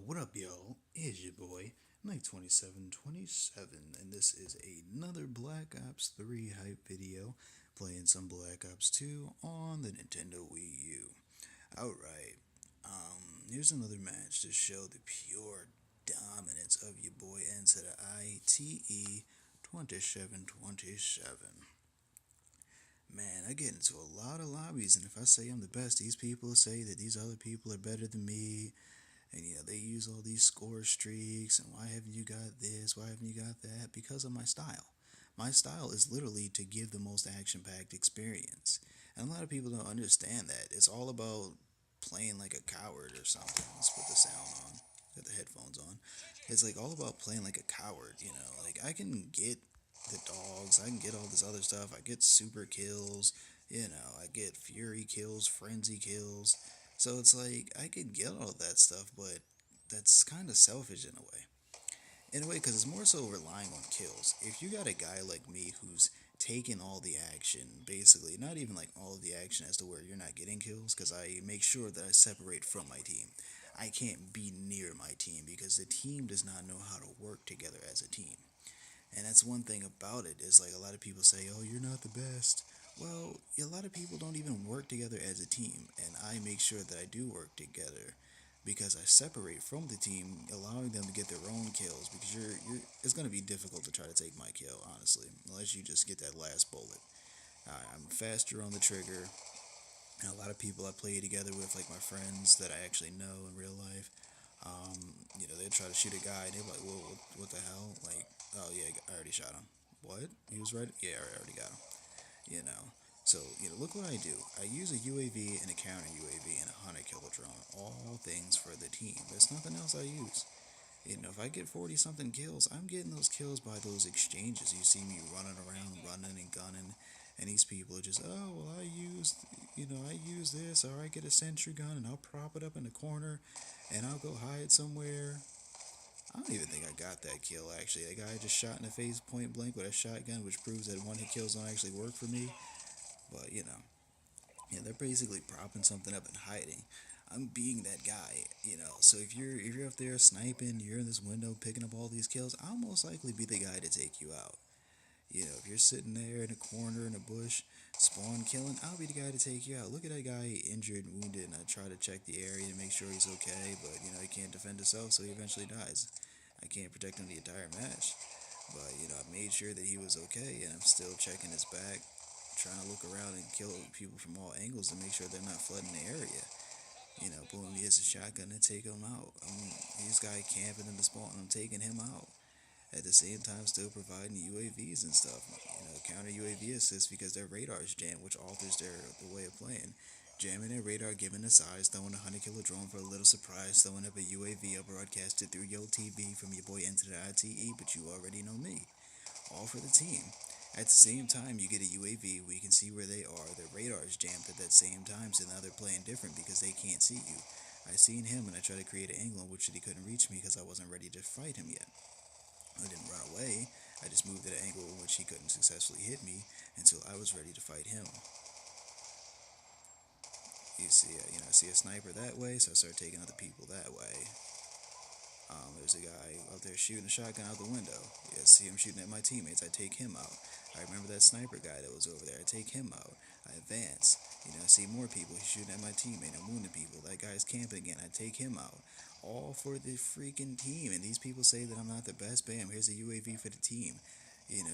What up, y'all? It's your boy, Night2727, and this is another Black Ops 3 hype video playing some Black Ops 2 on the Nintendo Wii U. Alright, here's another match to show the pure dominance of your boy into the ITE 2727. Man, I get into a lot of lobbies, and if I say I'm the best, these people say that these other people are better than me, and they use all these score streaks, and why haven't you got this? Why haven't you got that? Because of my style. My style is literally to give the most action packed experience. And a lot of people don't understand that. It's all about playing like a coward or something. Let's put the sound on, got the headphones on. It's like all about playing like a coward. Like I can get the dogs, I can get all this other stuff. I get super kills, I get fury kills, frenzy kills. So it's like I could get all that stuff, but that's kind of selfish in a way. In a way, because it's more so relying on kills. If you got a guy like me who's taking all the action, basically, not even like all of the action as to where you're not getting kills, because I make sure that I separate from my team. I can't be near my team because the team does not know how to work together as a team. And that's one thing about it is like a lot of people say, "Oh, you're not the best." Well, a lot of people don't even work together as a team, and I make sure that I do work together because I separate from the team, allowing them to get their own kills. Because it's gonna be difficult to try to take my kill, honestly, unless you just get that last bullet. I'm faster on the trigger, and a lot of people I play together with, like my friends that I actually know in real life, they try to shoot a guy, and they're like, "Whoa, what the hell?" Like, "Oh yeah, I already shot him." What? He was right? Yeah, I already got him. You know. So, look what I do. I use a UAV and a counter UAV and a hunter killer drone. All things for the team. There's nothing else I use. If I get 40 something kills, I'm getting those kills by those exchanges. You see me running around, running and gunning, and these people are just, "Oh, well, I use this, or I get a sentry gun and I'll prop it up in the corner and I'll go hide somewhere." I don't even think I got that kill actually. That guy just shot in the face point blank with a shotgun, which proves that one hit kills don't actually work for me. But yeah, they're basically propping something up and hiding. I'm being that guy. So if you're up there sniping, you're in this window picking up all these kills, I'll most likely be the guy to take you out. If you're sitting there in a corner in a bush, spawn killing, I'll be the guy to take you out. Look at that guy injured, wounded, and I try to check the area to make sure he's okay, but he can't defend himself, so he eventually dies. I can't protect him the entire match, but I made sure that he was okay, and I'm still checking his back, trying to look around and kill people from all angles to make sure they're not flooding the area. Boom, he has a shotgun to take him out. This guy camping in the spawn, I'm taking him out. At the same time, still providing UAVs and stuff. Counter UAV assists because their radar's jammed, which alters the way of playing. Jamming their radar, giving a size, throwing a 100 kilo drone for a little surprise, throwing up a UAV or broadcasted through your TV from your boy into the ITE, but you already know me. All for the team. At the same time, you get a UAV where you can see where they are. Their radar is jammed at that same time, so now they're playing different because they can't see you. I seen him and I tried to create an angle in which he couldn't reach me because I wasn't ready to fight him yet. I didn't run away. I just moved at an angle in which he couldn't successfully hit me until I was ready to fight him. I see a sniper that way, so I start taking other people that way. There's a guy out there shooting a shotgun out the window. Yeah, see him shooting at my teammates. I take him out. I remember that sniper guy that was over there. I take him out. I advance. I see more people. He's shooting at my teammate. I'm wounding people. That guy's camping again. I take him out. All for the freaking team. And these people say that I'm not the best. Bam, here's a UAV for the team.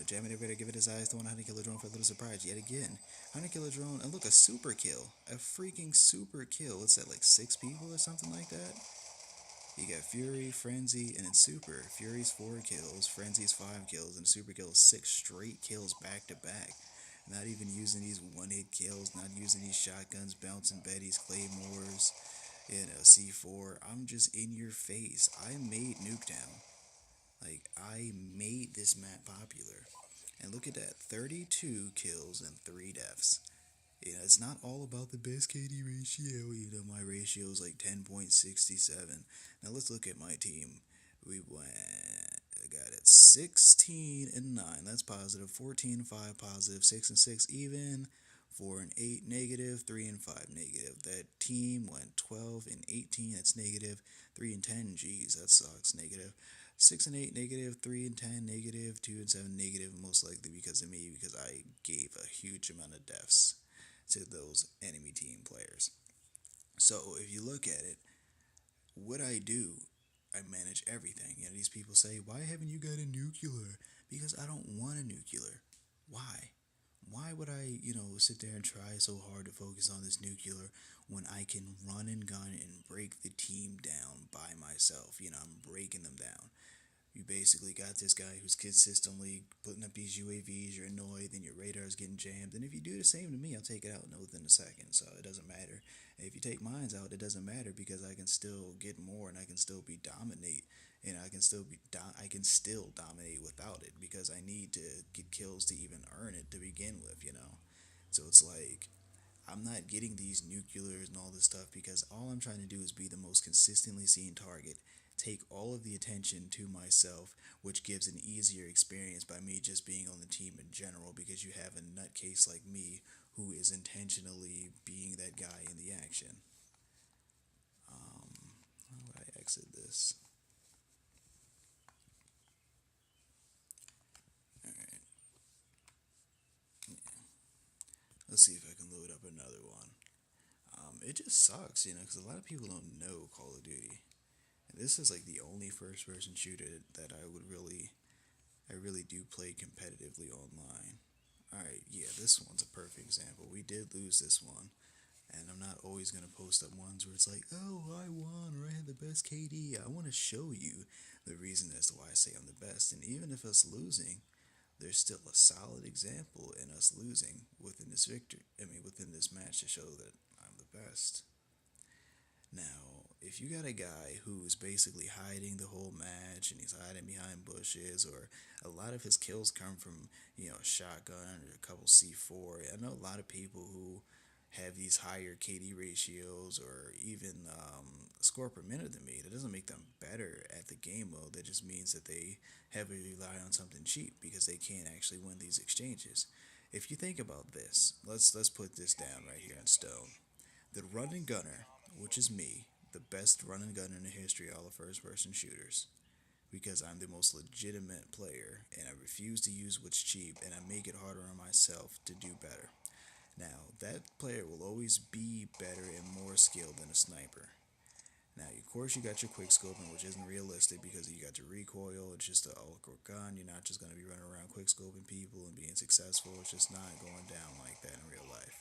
Jamming it, give it his eyes, throwing a 100 kilo drone for a little surprise yet again. 100 kilo drone, and look, a super kill. A freaking super kill. What's that, like 6 people or something like that? You got Fury, Frenzy, and then Super. Fury's 4 kills, Frenzy's 5 kills, and Super kills 6 straight kills back to back. Not even using these one-hit kills, not using these shotguns, bouncing Betty's, Claymores, C4. I'm just in your face. I made Nuketown. Like, I made this map popular. And look at that, 32 kills and 3 deaths. It's not all about the best KD ratio. My ratio is like 10.67. Now let's look at my team. I got it 16 and 9. That's positive. 14 5 positive. 6 and 6 even. 4 and 8 negative, 3 and 5 negative. That team went 12 and 18, that's negative. 3 and 10, geez, that sucks, negative. 6 and 8 negative, 3 and 10 negative, 2 and 7 negative, most likely because of me, because I gave a huge amount of deaths to those enemy team players. So if you look at it, what I do, I manage everything. You know, these people say, "Why haven't you got a nuclear?" Because I don't want a nuclear. Why? Why would I, sit there and try so hard to focus on this nuclear when I can run and gun and break the team down by myself? I'm breaking them down. You basically got this guy who's consistently putting up these UAVs, you're annoyed, then your radar is getting jammed. And if you do the same to me, I'll take it out within a second, so it doesn't matter. And if you take mines out, it doesn't matter because I can still get more and I can still be dominate. And I can still dominate without it because I need to get kills to even earn it to begin with. So it's like I'm not getting these nuclears and all this stuff because all I'm trying to do is be the most consistently seen target, take all of the attention to myself, which gives an easier experience by me just being on the team in general because you have a nutcase like me who is intentionally being that guy in the action. How would I exit this? Alright, let's see if I can load up another one. It just sucks, because a lot of people don't know Call of Duty. And this is like the only first person shooter that I really do play competitively online. Alright, yeah, this one's a perfect example. We did lose this one, and I'm not always going to post up ones where it's like, oh, I won or I had the best KD. I want to show you the reason as to why I say I'm the best. And even if us losing, there's still a solid example in us losing within this victory. Within this match to show that I'm the best. Now, if you got a guy who's basically hiding the whole match and he's hiding behind bushes, or a lot of his kills come from, a shotgun or a couple C4, I know a lot of people who have these higher KD ratios or even score per minute than me. That doesn't make them better at the game mode. That just means that they heavily rely on something cheap because they can't actually win these exchanges. If you think about this, let's put this down right here in stone. The running gunner, which is me, the best running gunner in the history of all the first person shooters, because I'm the most legitimate player and I refuse to use what's cheap and I make it harder on myself to do better. Now, that player will always be better and more skilled than a sniper. Now, of course, you got your quick scoping, which isn't realistic because you got your recoil. It's just an all-core gun. You're not just going to be running around quick scoping people and being successful. It's just not going down like that in real life.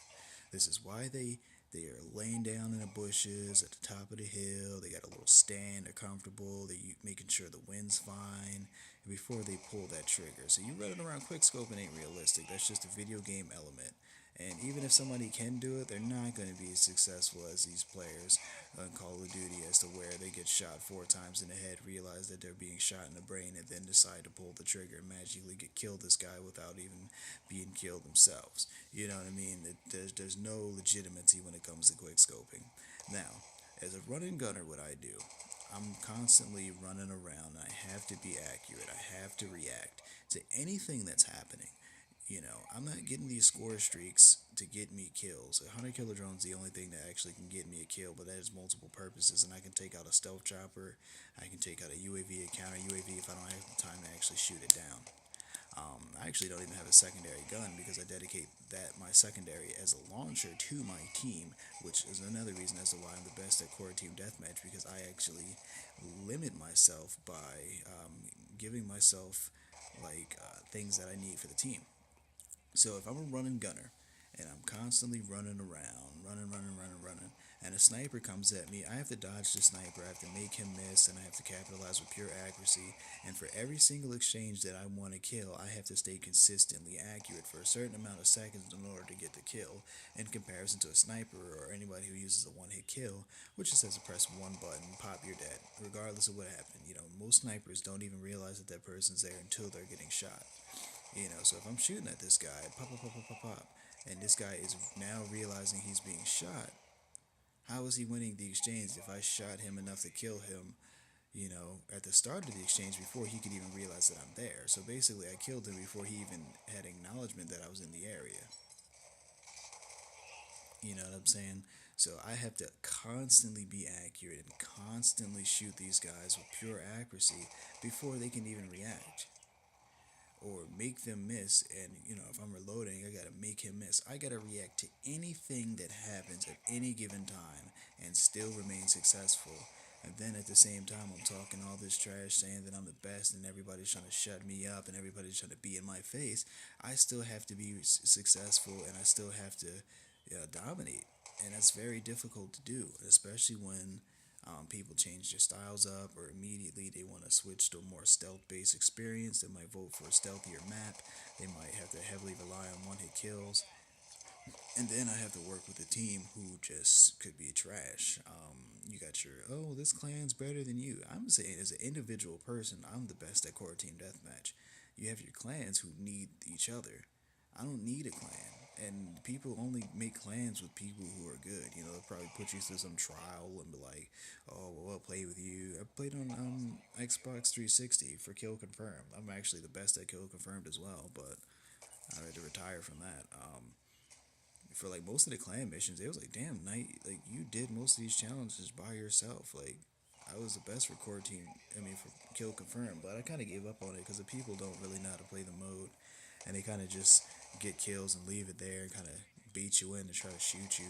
This is why they are laying down in the bushes at the top of the hill. They got a little stand. They're comfortable. They making sure the wind's fine before they pull that trigger. So you running around quick scoping ain't realistic. That's just a video game element. And even if somebody can do it, they're not going to be as successful as these players on Call of Duty as to where they get shot 4 times in the head, realize that they're being shot in the brain, and then decide to pull the trigger and magically get killed this guy without even being killed themselves. You know what I mean? There's no legitimacy when it comes to quick scoping. Now, as a running gunner, what I do, I'm constantly running around. I have to be accurate. I have to react to anything that's happening. I'm not getting these score streaks to get me kills. A 100 killer drone is the only thing that actually can get me a kill, but that has multiple purposes, and I can take out a stealth chopper, I can take out a UAV, a counter UAV if I don't have the time to actually shoot it down. I actually don't even have a secondary gun because I dedicate my secondary as a launcher to my team, which is another reason as to why I'm the best at core team deathmatch because I actually limit myself by giving myself things that I need for the team. So if I'm a running gunner and I'm constantly running around, running, and a sniper comes at me, I have to dodge the sniper, I have to make him miss, and I have to capitalize with pure accuracy. And for every single exchange that I want to kill, I have to stay consistently accurate for a certain amount of seconds in order to get the kill, in comparison to a sniper or anybody who uses a one-hit kill, which just has to press one button, pop, you're dead, regardless of what happened. Most snipers don't even realize that that person's there until they're getting shot. So if I'm shooting at this guy, pop, pop, pop, pop, pop, pop, and this guy is now realizing he's being shot, how is he winning the exchange if I shot him enough to kill him, at the start of the exchange before he could even realize that I'm there? So basically, I killed him before he even had acknowledgement that I was in the area. You know what I'm saying? So I have to constantly be accurate and constantly shoot these guys with pure accuracy before they can even react or make them miss. And if I'm reloading, I gotta make him miss. I gotta react to anything that happens at any given time and still remain successful. And then at the same time, I'm talking all this trash, saying that I'm the best, and everybody's trying to shut me up, and everybody's trying to be in my face. I still have to be successful, and I still have to dominate, and that's very difficult to do, especially when people change their styles up, or immediately they want to switch to a more stealth-based experience. They might vote for a stealthier map. They might have to heavily rely on one-hit kills, and then I have to work with a team who just could be trash. You got your, oh, this clan's better than you. I'm saying as an individual person, I'm the best at core team deathmatch. You have your clans who need each other. I don't need a clan. And people only make clans with people who are good. They'll probably put you through some trial and be like, oh, well, I'll play with you. I played on Xbox 360 for Kill Confirmed. I'm actually the best at Kill Confirmed as well, but I had to retire from that. For like most of the clan missions, it was like, damn, Knight, like you did most of these challenges by yourself. Like I was the best for core team. I mean, for Kill Confirmed, but I kind of gave up on it because the people don't really know how to play the mode, and they kind of just get kills and leave it there and kind of beat you in to try to shoot you,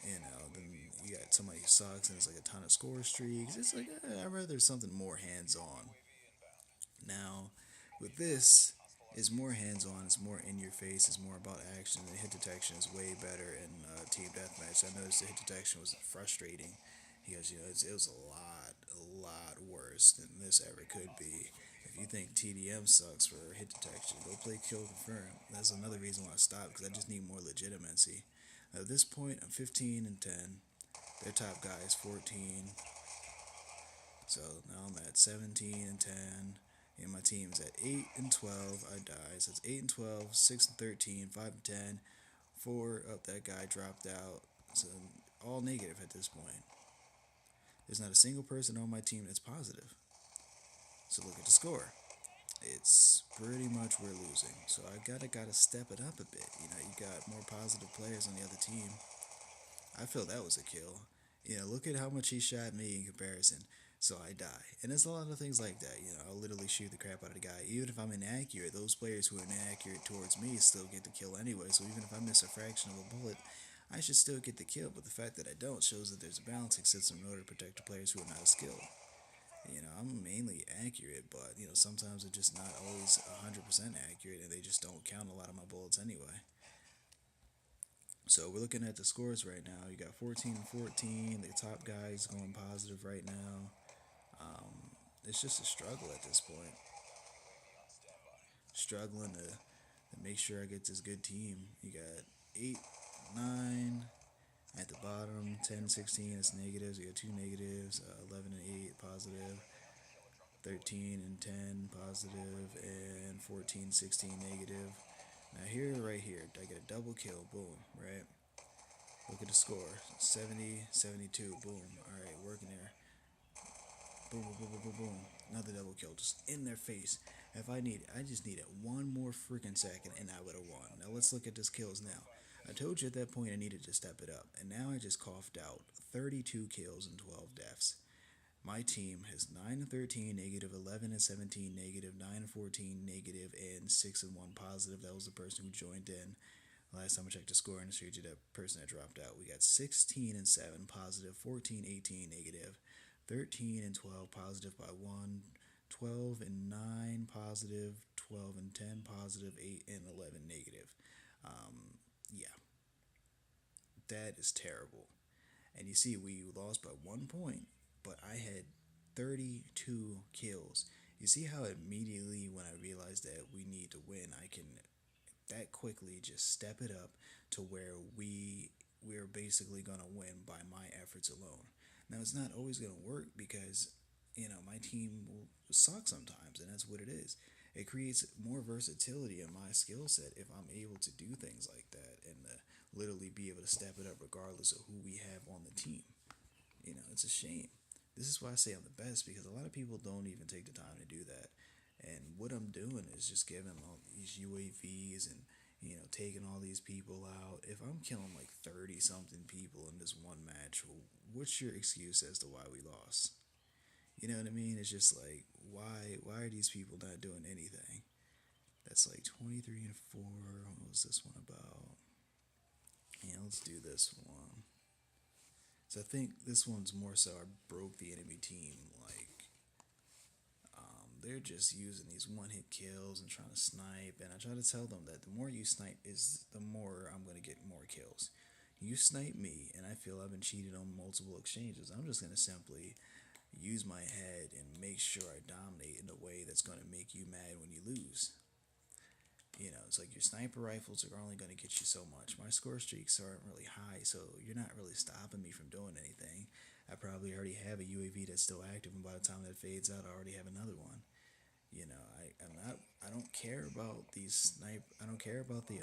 and then you got somebody who sucks and it's like a ton of score streaks. It's like I'd rather something more hands on. Now, with this, it's more hands on, it's more in your face, it's more about action. The hit detection is way better in Team Deathmatch. I noticed the hit detection was frustrating because it was a lot worse than this ever could be. If you think TDM sucks for hit detection, go play Kill Confirm. That's another reason why I stopped, because I just need more legitimacy. At this point, I'm 15 and 10. Their top guy is 14. So now I'm at 17 and 10. And my team's at 8 and 12. I die. So it's 8 and 12, 6 and 13, 5 and 10. 4 up, that guy dropped out. So all negative at this point. There's not a single person on my team that's positive. So look at the score. It's pretty much we're losing. So I gotta step it up a bit. You got more positive players on the other team. I feel that was a kill. Look at how much he shot me in comparison. So I die. And there's a lot of things like that. I'll literally shoot the crap out of the guy. Even if I'm inaccurate, those players who are inaccurate towards me still get the kill anyway. So even if I miss a fraction of a bullet, I should still get the kill. But the fact that I don't shows that there's a balancing system in order to protect the players who are not as skilled. I'm mainly accurate, but sometimes it's just not always 100% accurate, and they just don't count a lot of my bullets anyway. So we're looking at the scores right now. You got 14 and 14. The top guy is going positive right now. It's just a struggle at this point. Struggling to make sure I get this good team. You got 8, 9 at the bottom, 10, 16 it's negatives. You got 2 negatives, 11 and 8 positive, 13 and 10 positive, and 14, 16 negative. Now here, right here, I get a double kill, boom, right? Look at the score, 70, 72, boom. All right, working there. Boom, boom, boom, boom, boom, boom. Another double kill, just in their face. I just needed one more freaking second, and I would have won. Now let's look at this kills now. I told you at that point I needed to step it up, and now I just coughed out 32 kills and 12 deaths. My team has 9 and 13 negative, 11 and 17 negative, 9 and 14 negative, and 6 and 1 positive. That was the person who joined in. Last time I checked the score and showed you that person that dropped out. We got 16 and 7 positive, 14, 18 negative, 13 and 12 positive by 1, 12 and 9 positive, 12 and 10 positive, 8 and 11 negative. Yeah, that is terrible. And you see, we lost by 1 point, but I had 32 kills. You see how immediately when I realized that we need to win, I can that quickly just step it up to where we're basically gonna win by my efforts alone. Now it's not always gonna work because my team will suck sometimes, and that's what it is. It creates more versatility in my skill set if I'm able to do things like that and literally be able to step it up regardless of who we have on the team. It's a shame. This is why I say I'm the best, because a lot of people don't even take the time to do that. And what I'm doing is just giving them all these UAVs and taking all these people out. If I'm killing like 30 something people in this one match, what's your excuse as to why we lost? You know what I mean? It's just like, why are these people not doing anything? That's like 23 and 4. What was this one about? Yeah, let's do this one. So I think this one's more so I broke the enemy team. Like, they're just using these one hit kills and trying to snipe. And I try to tell them that the more you snipe is the more I'm going to get more kills. You snipe me, and I feel I've been cheated on multiple exchanges. I'm just going to simply use my head and make sure I dominate in a way that's going to make you mad when you lose. It's like your sniper rifles are only going to get you so much. My score streaks aren't really high, so you're not really stopping me from doing anything. I probably already have a UAV that's still active, and by the time that fades out, I already have another one. I'm not. I don't care about these snipe. I don't care about the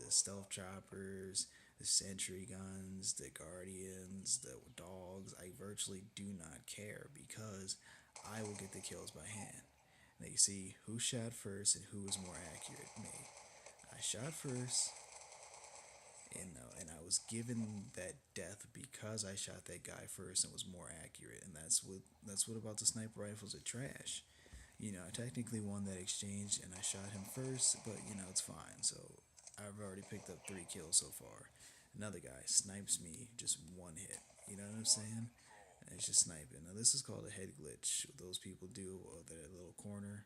stealth choppers, the sentry guns, the guardians, the dogs. I virtually do not care because I will get the kills by hand. Now you see who shot first and who was more accurate. Me. I shot first, and I was given that death because I shot that guy first and was more accurate. And that's what about the sniper rifles are trash. I technically won that exchange and I shot him first, but it's fine. So I've already picked up 3 kills so far. Another guy snipes me just one hit. You know what I'm saying? And it's just sniping. Now this is called a head glitch. What those people do, that little corner,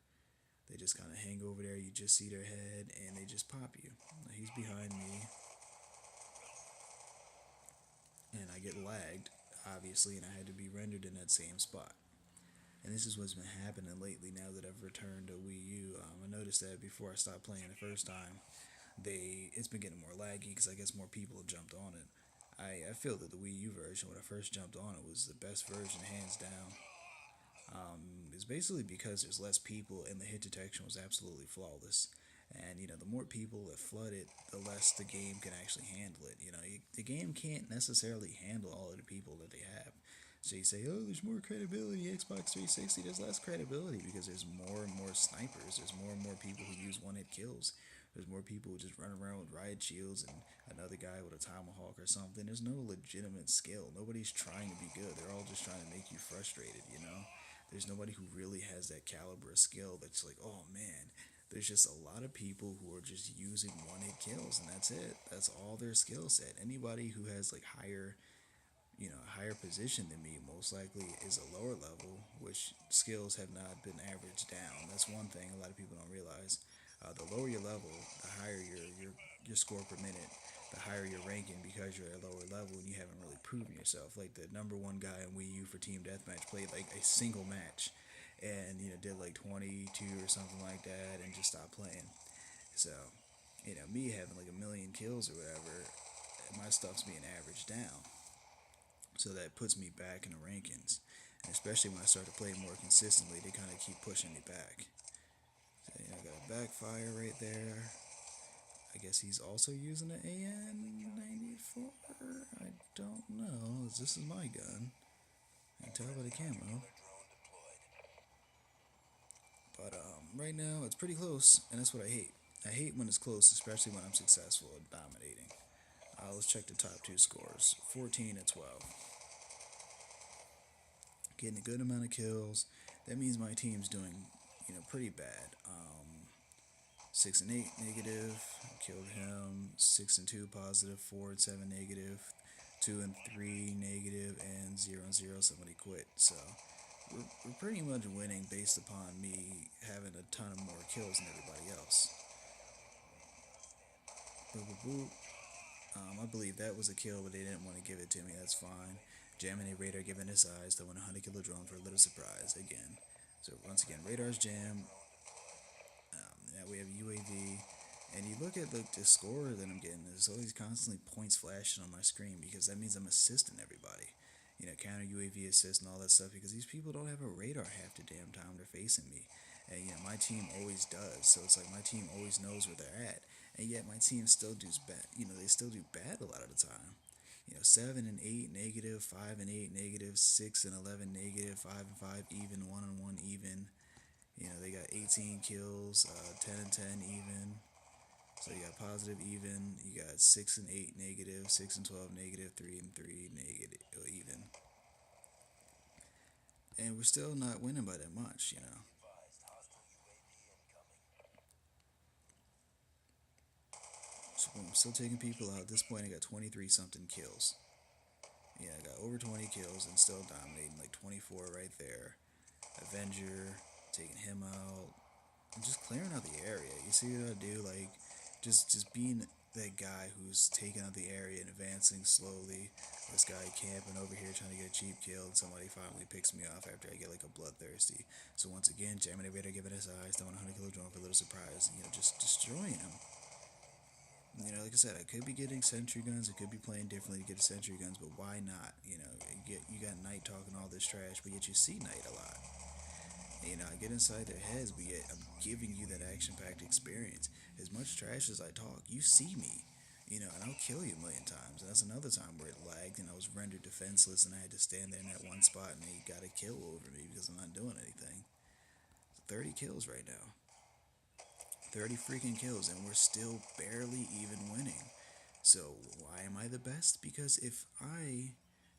they just kind of hang over there. You just see their head and they just pop you. Now he's behind me, and I get lagged, obviously, and I had to be rendered in that same spot. And this is what's been happening lately now that I've returned to Wii U. I noticed that before I stopped playing the first time, it's been getting more laggy because I guess more people have jumped on it. I feel that the Wii U version, when I first jumped on it, was the best version, hands down. It's basically because there's less people and the hit detection was absolutely flawless. And the more people that flood it, the less the game can actually handle it. The game can't necessarily handle all of the people that they have. So you say, oh, there's more credibility, Xbox 360. There's less credibility because there's more and more snipers. There's more and more people who use one-hit kills. There's more people who just run around with riot shields and another guy with a tomahawk or something. There's no legitimate skill. Nobody's trying to be good. They're all just trying to make you frustrated. There's nobody who really has that caliber of skill that's like, oh man, there's just a lot of people who are just using one hit kills and that's it. That's all their skill set. Anybody who has like higher position than me most likely is a lower level, which skills have not been averaged down. That's one thing a lot of people don't realize. The lower your level, the higher your score per minute, the higher your ranking because you're at a lower level and you haven't really proven yourself. Like the number one guy in Wii U for Team Deathmatch played like a single match, and did like 22 or something like that, and just stopped playing. So, me having like a million kills or whatever, my stuff's being averaged down. So that puts me back in the rankings. And especially when I start to play more consistently, they kind of keep pushing me back. So, I got a backfire right there. I guess he's also using an AN-94. I don't know. This is my gun. I can tell by the camo. But right now, it's pretty close, and that's what I hate. I hate when it's close, especially when I'm successful at dominating. Let's check the top 2 scores. 14 and 12. Getting a good amount of kills. That means my team's doing, pretty bad. 6 and 8 negative, killed him. 6 and 2 positive. 4 and 7 negative. 2 and 3 negative, and 0 and 0 somebody quit. So we're pretty much winning based upon me having a ton of more kills than everybody else. Boop boop boop. I believe that was a kill, but they didn't want to give it to me. That's fine. Jamming a radar, giving his eyes, throwing a 100 kilo drone for a little surprise again. So once again, radar's jammed. Now we have UAV, and you look at like the score that I'm getting. There's always constantly points flashing on my screen because that means I'm assisting everybody. Counter UAV assist and all that stuff because these people don't have a radar half the damn time they're facing me. And my team always does. So it's like my team always knows where they're at. And yet my team still does bad. They still do bad a lot of the time. 7 and 8 negative, 5 and 8 negative, 6 and 11 negative, 5 and 5 even, 1 and 1 even. They got 18 kills, 10 and 10 even. So you got positive, even. You got 6 and 8 negative, 6 and 12 negative, 3 and 3 negative, even. And we're still not winning by that much. So I'm still taking people out. At this point, I got 23 something kills. Yeah, I got over 20 kills and still dominating, like 24 right there. Avenger, taking him out, and just clearing out the area. You see what I do? Like, just being that guy who's taking out the area and advancing slowly. This guy camping over here trying to get a cheap kill, and somebody finally picks me off after I get like a bloodthirsty. So once again, jamming everybody, giving us eyes, throwing a 100 kilo drone for a little surprise, and just destroying him. Like I said, I could be getting sentry guns. I could be playing differently to get sentry guns, but why not? You got Knight talking all this trash, but yet you see Knight a lot. I get inside their heads, but yet I'm giving you that action-packed experience. As much trash as I talk, you see me. And I'll kill you a million times. And that's another time where it lagged and I was rendered defenseless and I had to stand there in that one spot and he got a kill over me because I'm not doing anything. 30 kills right now. 30 freaking kills and we're still barely even winning. So why am I the best? Because if I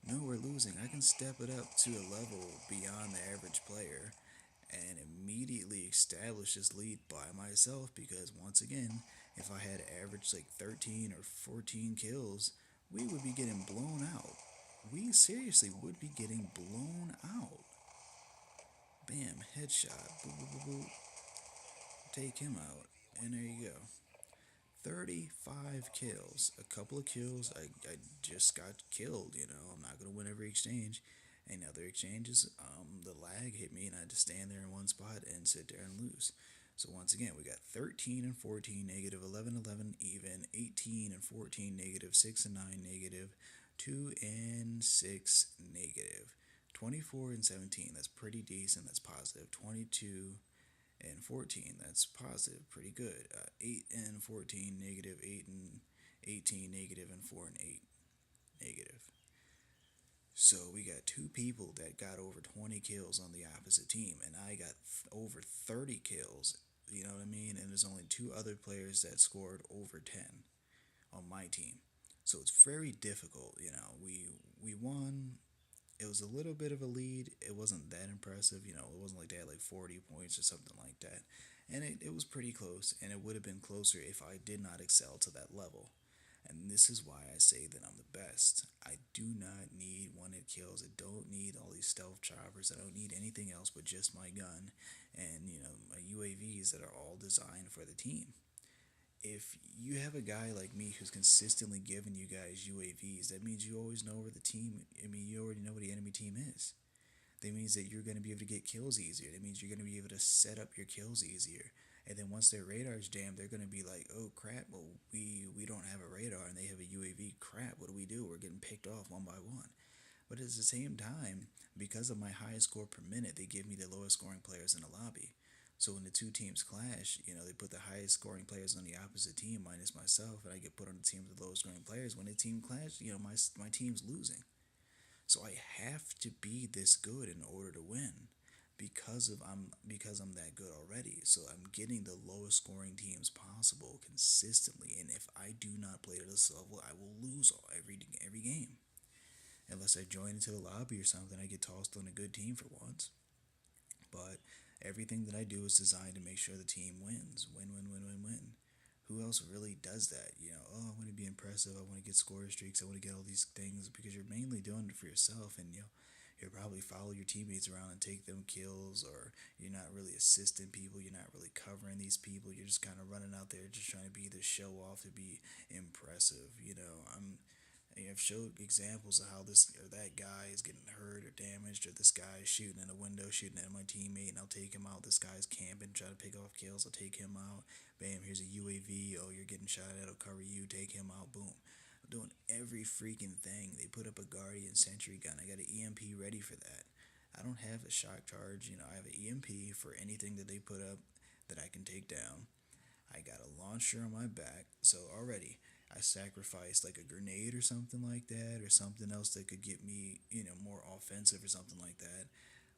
know we're losing, I can step it up to a level beyond the average player and immediately establish this lead by myself because once again, if I had averaged like 13 or 14 kills, we would be getting blown out. We seriously would be getting blown out. Bam, headshot. Boo, boo, boo, boo. Take him out. And there you go. 35 kills. A couple of kills. I just got killed. I'm not going to win every exchange. And other exchanges, the lag hit me and I had to stand there in one spot and sit there and lose. So once again, we got 13 and 14 negative, 11 11 even, 18 and 14 negative, 6 and 9 negative, 2 and 6 negative, 24 and 17. That's pretty decent. That's positive. 22 and 14. That's positive, pretty good. 8 and 14 negative, 8 and 18 negative, and 4 and 8 negative. So we got two people that got over 20 kills on the opposite team, and I got over 30 kills. You know what I mean? And there's only two other players that scored over 10 on my team. So it's very difficult. We won. It was a little bit of a lead. It wasn't that impressive. It wasn't like they had like 40 points or something like that. And it was pretty close, and it would have been closer if I did not excel to that level. And this is why I say that I'm the best. I do not need one hit kills. I don't need all these stealth choppers. I don't need anything else but just my gun and, my UAVs that are all designed for the team. If you have a guy like me who's consistently giving you guys UAVs, that means you always know where the team, you already know where the enemy team is. That means that you're going to be able to get kills easier. That means you're going to be able to set up your kills easier. And then once their radar's jammed, they're going to be like, oh crap, well, we don't have a radar and they have a UAV. Crap, what do? We're getting picked off one by one. But at the same time, because of my highest score per minute, they give me the lowest scoring players in the lobby. So when the two teams clash, they put the highest scoring players on the opposite team minus myself, and I get put on the team with the lowest scoring players. When the team clash, my team's losing. So I have to be this good in order to win because I'm that good already. So I'm getting the lowest scoring teams possible consistently. And if I do not play to this level, I will lose every game. Unless I join into the lobby or something, I get tossed on a good team for once. But everything that I do is designed to make sure the team wins. Win, win, win, win, win. Who else really does that? Oh, I want to be impressive. I want to get score streaks. I want to get all these things because you're mainly doing it for yourself, and you'll probably follow your teammates around and take them kills, or you're not really assisting people. You're not really covering these people. You're just kind of running out there, just trying to be the show off, to be impressive. I've showed examples of how this or that guy is getting hurt or damaged, or this guy is shooting in a window, shooting at my teammate, and I'll take him out. This guy's camping, trying to pick off kills. I'll take him out. Bam, here's a UAV. Oh, you're getting shot at. I'll cover you. Take him out. Boom. I'm doing every freaking thing. They put up a Guardian sentry gun. I got an EMP ready for that. I don't have a shock charge. I have an EMP for anything that they put up that I can take down. I got a launcher on my back. So already, I sacrificed like a grenade or something like that, or something else that could get me, more offensive or something like that.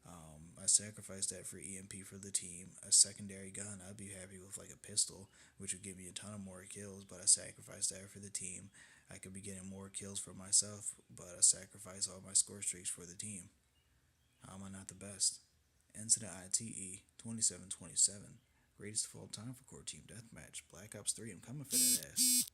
I sacrificed that for EMP for the team. A secondary gun, I'd be happy with like a pistol, which would give me a ton of more kills, but I sacrificed that for the team. I could be getting more kills for myself, but I sacrificed all my score streaks for the team. How am I not the best? Incident ITE 2727. Greatest of all time for Core Team Deathmatch. Black Ops 3, I'm coming for that ass.